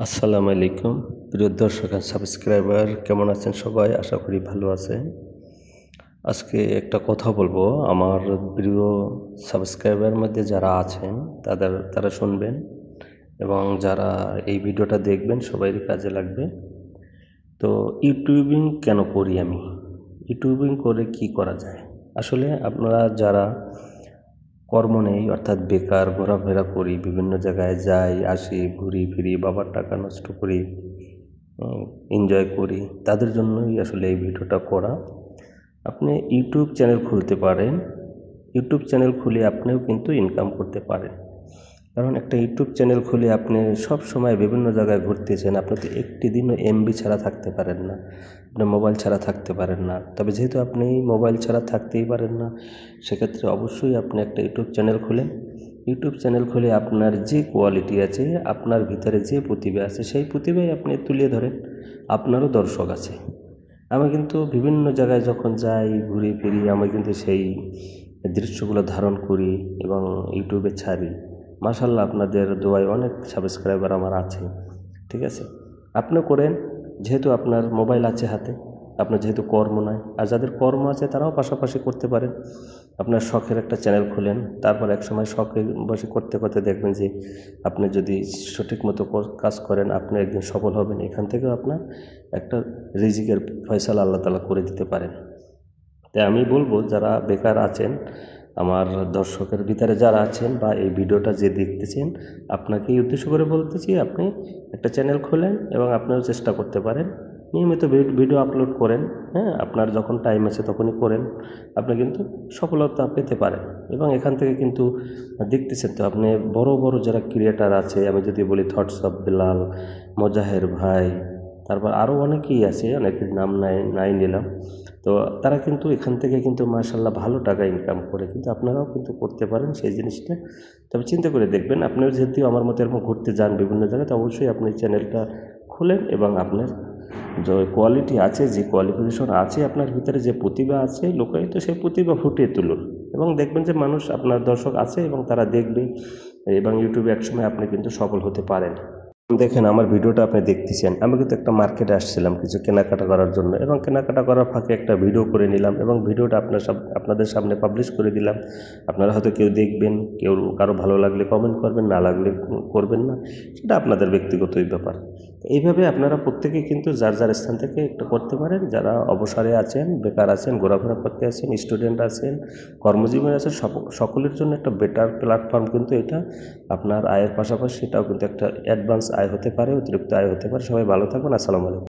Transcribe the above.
আসসালামু আলাইকুম প্রিয় দর্শক আর সাবস্ক্রাইবার, কেমন আছেন সবাই? আশা করি ভালো আছেন। আজকে একটা কথা বলবো, আমার প্রিয় সাবস্ক্রাইবার মধ্যে যারা আছেন তারা শুনবেন এবং যারা এই ভিডিওটা দেখবেন সবারই কাজে লাগবে। তো ইউটিউবিং কেন করি আমি? ইউটিউবিং করে কি করা যায়? আসলে আপনারা যারা কর্ম নেই, অর্থাৎ বেকার ঘোরাফেরা করি, বিভিন্ন জায়গায় যাই আসি, ঘুরি ফিরি, বাবার টাকা নষ্ট করি, এনজয় করি, তাদের জন্যই আসলে এই ভিডিওটা করা। আপনি ইউটিউব চ্যানেল খুলতে পারেন। ইউটিউব চ্যানেল খুলে আপনিও কিন্তু ইনকাম করতে পারেন। কারণ একটা ইউটিউব চ্যানেল খুলে আপনি সব সময় বিভিন্ন জায়গায় ঘুরতেছেন, আপনি তো একটি দিনও এমবি ছাড়া থাকতে পারেন না, আপনি মোবাইল ছাড়া থাকতে পারেন না। তবে যেহেতু আপনি মোবাইল ছাড়া থাকতেই পারেন না, সেক্ষেত্রে অবশ্যই আপনি একটা ইউটিউব চ্যানেল খুলেন। ইউটিউব চ্যানেল খুলে আপনার যে কোয়ালিটি আছে, আপনার ভিতরে যে প্রতিভা আছে, সেই প্রতিভাই আপনি তুলে ধরেন। আপনারও দর্শক আছে। আমি কিন্তু বিভিন্ন জায়গায় যখন যাই, ঘুরি ফিরি, আমি কিন্তু সেই দৃশ্যগুলো ধারণ করি এবং ইউটিউবে ছাড়ি। মাশাআল্লাহ, আপনাদের দোয়ায় অনেক সাবস্ক্রাইবার আমার আছে। ঠিক আছে, আপনিও করেন। যেহেতু আপনার মোবাইল আছে হাতে, আপনার যেহেতু কর্ম নাই, আর যাদের কর্ম আছে তারাও পাশাপাশি করতে পারেন। আপনার শখের একটা চ্যানেল খুলেন, তারপর একসময় শখে বসে করতে করতে দেখবেন যে আপনি যদি সঠিক মতো কাজ করেন, আপনি একদিন সফল হবেন। এখান থেকেও আপনার একটা রিজিকের ফয়সালা আল্লাহ তাআলা করে দিতে পারেন। তাই আমি বলবো, যারা বেকার আছেন, আমার দর্শকের ভিতরে যারা আছেন বা এই ভিডিওটা যে দেখতেছেন, আপনাকেই উদ্দেশ্য করে বলতেছি, আপনি একটা চ্যানেল খোলেন এবং আপনিও চেষ্টা করতে পারেন। নিয়মিত ভিডিও আপলোড করেন। হ্যাঁ, আপনার যখন টাইম আছে তখনই করেন, আপনি কিন্তু সফলতা পেতে পারেন। এবং এখান থেকে কিন্তু দেখতেছেন তো আপনি, বড় বড় যারা ক্রিয়েটার আছে, আমি যদি বলি থটস অফ বেলাল, মোজাহের ভাই, তারপর আরও অনেকেই আছে, অনেকের নাম নাই নিলাম। তো তারা কিন্তু এখান থেকে কিন্তু মাশাআল্লাহ ভালো টাকা ইনকাম করে, কিন্তু আপনারাও কিন্তু করতে পারেন সেই জিনিসটা। তবে চিন্তা করে দেখবেন, আপনিও যেহেতু আমার মতো এরকম ঘুরতে যান বিভিন্ন জায়গায়, তো অবশ্যই আপনি চ্যানেলটা খুলেন এবং আপনার যে কোয়ালিটি আছে, যে কোয়ালিফিকেশন আছে, আপনার ভিতরে যে প্রতিভা আছে লোকায়িত, সেই প্রতিভা ফুটিয়ে তুলুন এবং দেখবেন যে মানুষ, আপনার দর্শক আছে এবং তারা দেখবে, এবং ইউটিউবে একসময় আপনি কিন্তু সফল হতে পারেন। দেখেন, আমার ভিডিওটা আপনি দেখতেছেন, আমি কিন্তু একটা মার্কেটে আসছিলাম কিছু কেনাকাটা করার জন্য, এবং কেনাকাটা করার ফাঁকে একটা ভিডিও করে নিলাম এবং ভিডিওটা আপনাদের সামনে পাবলিশ করে দিলাম। আপনারা হয়তো কেউ দেখবেন, কারো ভালো লাগলে কমেন্ট করবেন, না লাগলে করবেন না, সেটা আপনাদের ব্যক্তিগতই ব্যাপার। এইভাবে আপনারা প্রত্যেকে কিন্তু যার যার স্থান থেকে একটু করতে পারেন। যারা অবসরে আছেন, বেকার আছেন, ঘোরাফেরা করতে আছেন, স্টুডেন্ট আছেন, কর্মজীবনে আছেন, সকলের জন্য একটা বেটার প্ল্যাটফর্ম কিন্তু এটা। আপনার আয়ের পাশাপাশি এটাও কিন্তু একটা অ্যাডভান্স আয় হতে পারে, অতিরিক্ত আয় হতে পারে। সবাই ভালো থাকবেন। আসসালামু আলাইকুম।